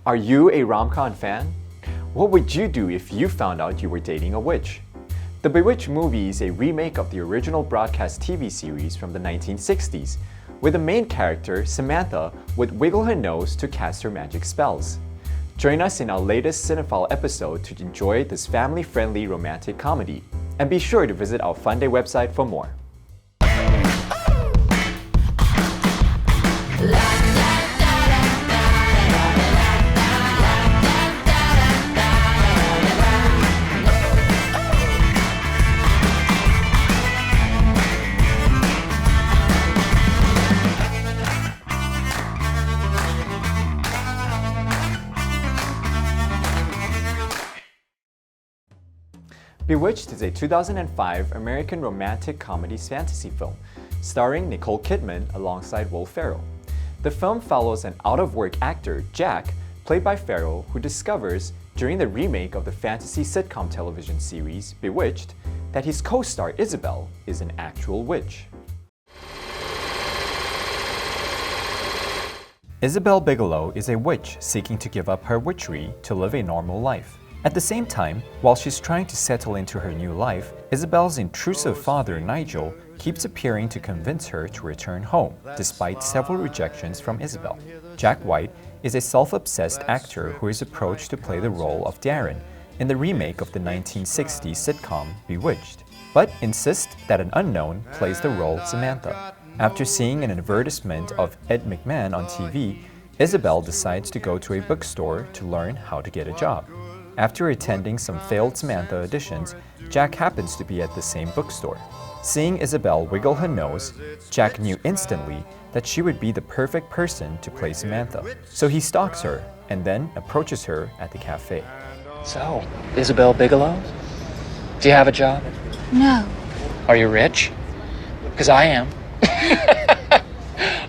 Are you a rom-com fan? What would you do if you found out you were dating a witch? The Bewitched movie is a remake of the original broadcast TV series from the 1960s, where the main character, Samantha, would wiggle her nose to cast her magic spells. Join us in our latest Cinephile episode to enjoy this family-friendly romantic comedy. And be sure to visit our Fun Day website for more. Bewitched is a 2005 American romantic comedy fantasy film starring Nicole Kidman alongside Will Ferrell. The film follows an out-of-work actor, Jack, played by Ferrell, who discovers during the remake of the fantasy sitcom television series Bewitched that his co-star Isabel is an actual witch. Isabel Bigelow is a witch seeking to give up her witchery to live a normal life. At the same time, while she's trying to settle into her new life, Isabel's intrusive father, Nigel, keeps appearing to convince her to return home, despite several rejections from Isabel. Jack White is a self-obsessed actor who is approached to play the role of Darren in the remake of the 1960s sitcom Bewitched, but insists that an unknown plays the role of Samantha. After seeing an advertisement of Ed McMahon on TV, Isabel decides to go to a bookstore to learn how to get a job. After attending some failed Samantha auditions, Jack happens to be at the same bookstore. Seeing Isabel wiggle her nose, Jack knew instantly that she would be the perfect person to play Samantha. So he stalks her and then approaches her at the cafe. So, Isabel Bigelow? Do you have a job? No. Are you rich? Because I am.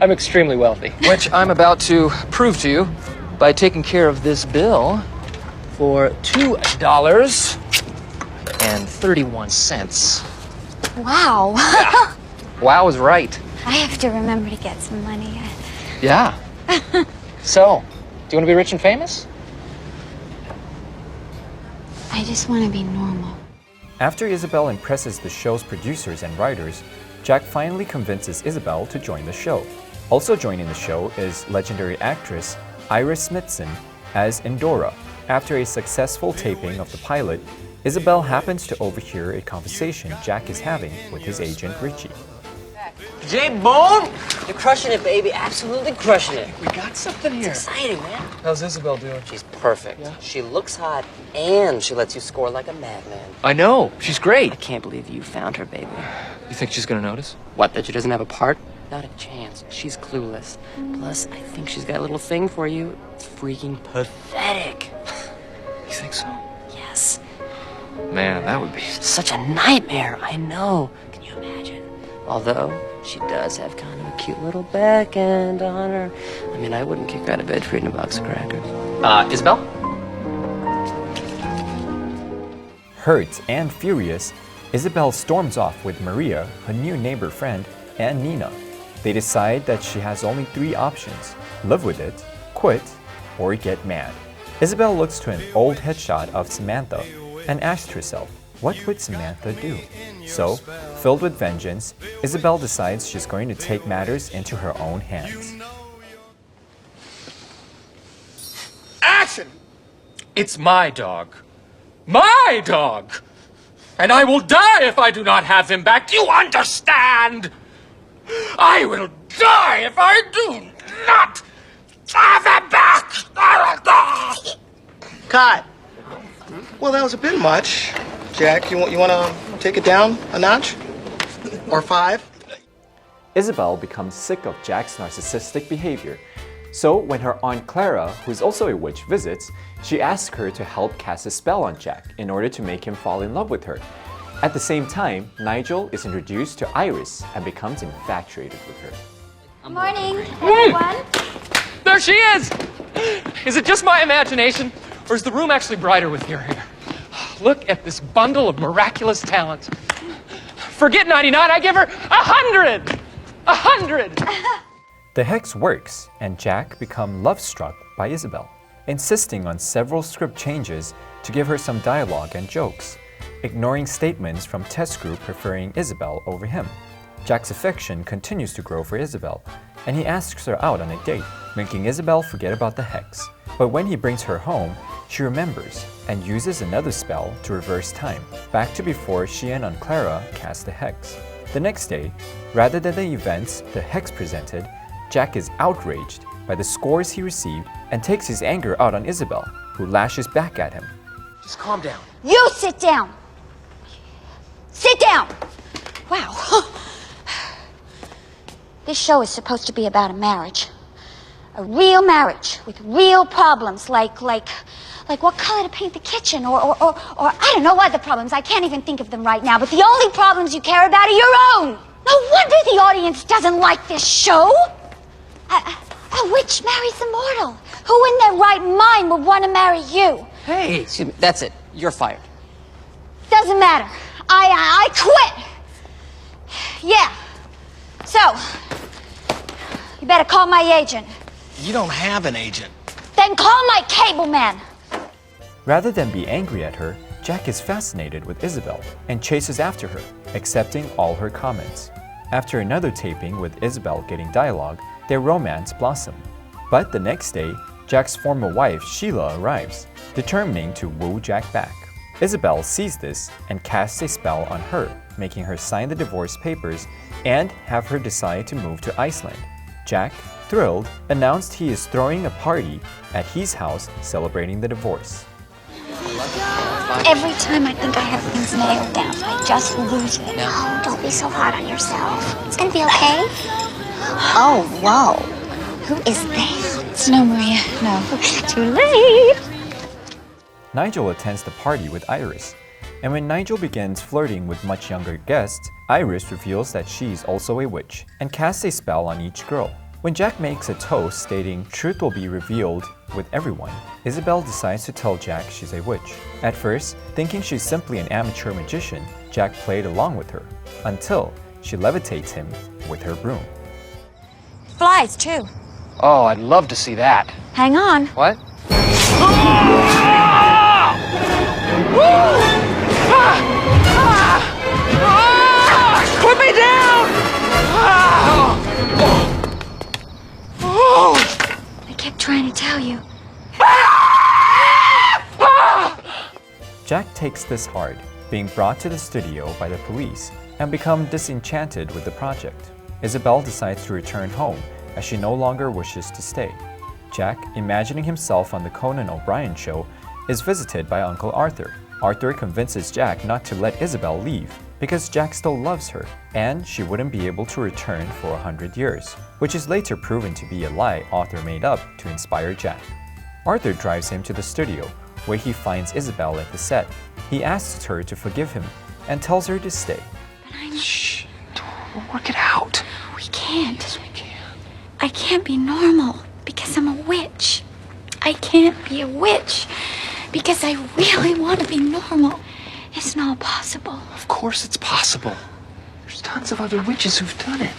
I'm extremely wealthy, which I'm about to prove to you by taking care of this bill for $2.31. Wow. Yeah. Wow is right. I have to remember to get some money. Yeah. So, do you want to be rich and famous? I just want to be normal. After Isabel impresses the show's producers and writers, Jack finally convinces Isabel to join the show. Also joining the show is legendary actress Iris Smithson as Endora. After a successful taping of the pilot, Isabel happens to overhear a conversation Jack is having with his agent Richie. J-Bone! You're crushing it, baby. Absolutely crushing it. We got something here. It's exciting, man. How's Isabel doing? She's perfect. Yeah? She looks hot, and she lets you score like a madman. I know. She's great. I can't believe you found her, baby. You think she's gonna notice? What, that she doesn't have a part? Not a chance. She's clueless. Plus, I think she's got a little thing for you. It's freaking pathetic. You think so? Yes. Man, that would be... Such a nightmare, I know. Can you imagine? Although, she does have kind of a cute little backhand on her. I mean, I wouldn't kick her out of bed for eating a box of crackers. Isabel? Hurt and furious, Isabel storms off with Maria, her new neighbor friend, and Nina. They decide that she has only 3 options: live with it, quit, or get mad. Isabel looks to an old headshot of Samantha and asks herself, what would Samantha do? So, filled with vengeance, Isabel decides she's going to take matters into her own hands. Action! It's my dog. My dog! And I will die if I do not have him back. Do you understand? I will die if I do not have him back! Cut. Well, that was a bit much. Jack, you want to take it down a notch? Or 5? Isabel becomes sick of Jack's narcissistic behavior. So when her Aunt Clara, who's also a witch, visits, she asks her to help cast a spell on Jack in order to make him fall in love with her. At the same time, Nigel is introduced to Iris and becomes infatuated with her. Good morning, everyone. There she is! Is it just my imagination, or is the room actually brighter with your hair? Look at this bundle of miraculous talent. Forget 99, I give her 100! 100! The hex works, and Jack becomes love-struck by Isabel, insisting on several script changes to give her some dialogue and jokes, ignoring statements from test group preferring Isabel over him. Jack's affection continues to grow for Isabel, and he asks her out on a date, making Isabel forget about the hex. But when he brings her home, she remembers and uses another spell to reverse time, back to before she and Aunt Clara cast the hex. The next day, rather than the events the hex presented, Jack is outraged by the scores he received and takes his anger out on Isabel, who lashes back at him. Just calm down. You sit down. Sit down. Wow. This show is supposed to be about a marriage. A real marriage with real problems like what color to paint the kitchen or I don't know other problems. I can't even think of them right now, but the only problems you care about are your own. No wonder the audience doesn't like this show. A witch marries a mortal. Who in their right mind would want to marry you? Hey, excuse me, that's it. You're fired. Doesn't matter. I quit. Yeah. So, you better call my agent. You don't have an agent. Then call my cable man. Rather than be angry at her, Jack is fascinated with Isabel and chases after her, accepting all her comments. After another taping with Isabel getting dialogue, their romance blossomed. But the next day, Jack's former wife Sheila arrives, determining to woo Jack back. Isabel sees this and casts a spell on her, making her sign the divorce papers and have her decide to move to Iceland. Jack, thrilled, announced he is throwing a party at his house celebrating the divorce. Every time I think I have things nailed down, I just lose it. Oh, don't be so hard on yourself. It's gonna be okay. Oh, whoa. Who is this? It's no Maria. No. Too late. Nigel attends the party with Iris, and when Nigel begins flirting with much younger guests, Iris reveals that she's also a witch and casts a spell on each girl. When Jack makes a toast stating truth will be revealed with everyone, Isabel decides to tell Jack she's a witch. At first, thinking she's simply an amateur magician, Jack played along with her, until she levitates him with her broom. Flies, too. Oh, I'd love to see that. Hang on. What? Put me down! I kept trying to tell you. Jack takes this hard, being brought to the studio by the police and become disenchanted with the project. Isabel decides to return home as she no longer wishes to stay. Jack, imagining himself on the Conan O'Brien show, is visited by Uncle Arthur. Arthur convinces Jack not to let Isabel leave because Jack still loves her and she wouldn't be able to return for 100 years, which is later proven to be a lie Arthur made up to inspire Jack. Arthur drives him to the studio where he finds Isabel at the set. He asks her to forgive him and tells her to stay. Shh. We'll work it out. We can't. Yes, we can. I can't be normal because I'm a witch. I can't be a witch because I really want to be normal. It's not possible. Of course it's possible. There's tons of other witches who've done it.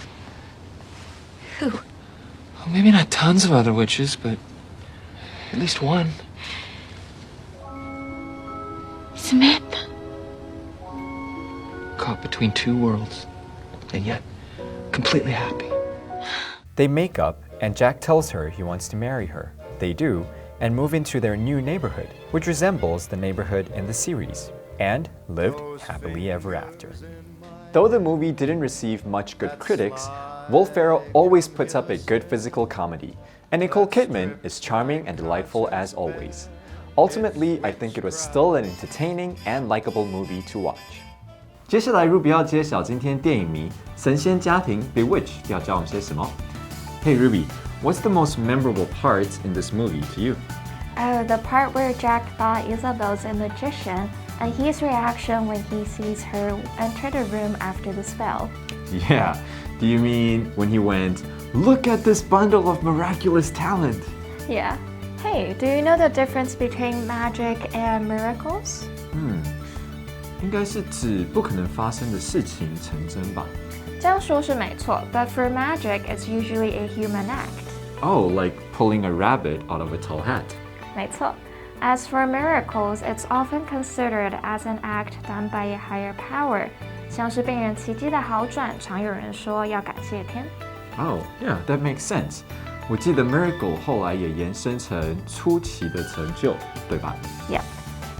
Who? Well, maybe not tons of other witches, but at least one. Samantha. Caught between two worlds, and yet completely happy. They make up and Jack tells her he wants to marry her. They do and move into their new neighborhood, which resembles the neighborhood in the series, and lived happily ever after. Though the movie didn't receive much good critics, Will Ferrell always puts up a good physical comedy, and Nicole Kidman is charming and delightful as always. Ultimately, I think it was still an entertaining and likable movie to watch. 接下来 Ruby 要揭晓今天电影迷神仙家庭 Bewitched 要教我们些什么。Hey Ruby, what's the most memorable part in this movie to you? Oh, the part where Jack thought Isabel's a magician and his reaction when he sees her enter the room after the spell. Yeah, do you mean when he went, "Look at this bundle of miraculous talent"? Yeah. Hey, do you know the difference between magic and miracles? 应该是指不可能发生的事情成真吧。这样说是没错 but for magic, it's usually a human act. Oh, like pulling a rabbit out of a tall hat. 没错。As for miracles, it's often considered as an act done by a higher power. 像是病人奇迹的好转，常有人说要感谢天。Oh, yeah, that makes sense. 我记得 miracle 后来也延伸成出奇的成就，对吧？ Yep.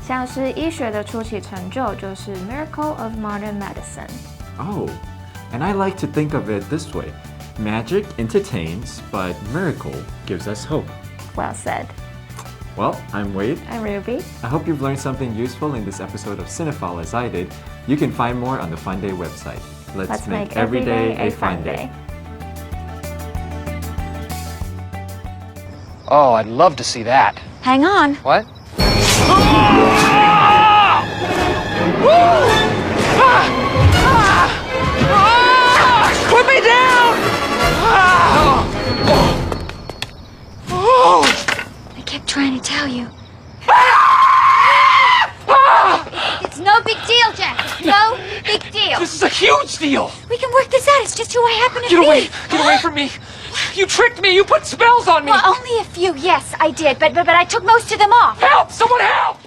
像是医学的出奇成就就是 miracle of modern medicine. Oh, and I like to think of it this way. Magic entertains, but miracle gives us hope. Well said. Well, I'm Wade. I'm Ruby. I hope you've learned something useful in this episode of Cinephile as I did. You can find more on the Fun Day website. Let's make every day a fun day. Oh, I'd love to see that. Hang on. What? Put me down! I kept trying to tell you. It's no big deal, Jack. It's no big deal. This is a huge deal! We can work this out. It's just who I happen to Get be. away! Get away from me! You tricked me! You put spells on me! Well, only a few. Yes, I did. But I took most of them off. Help! Someone help!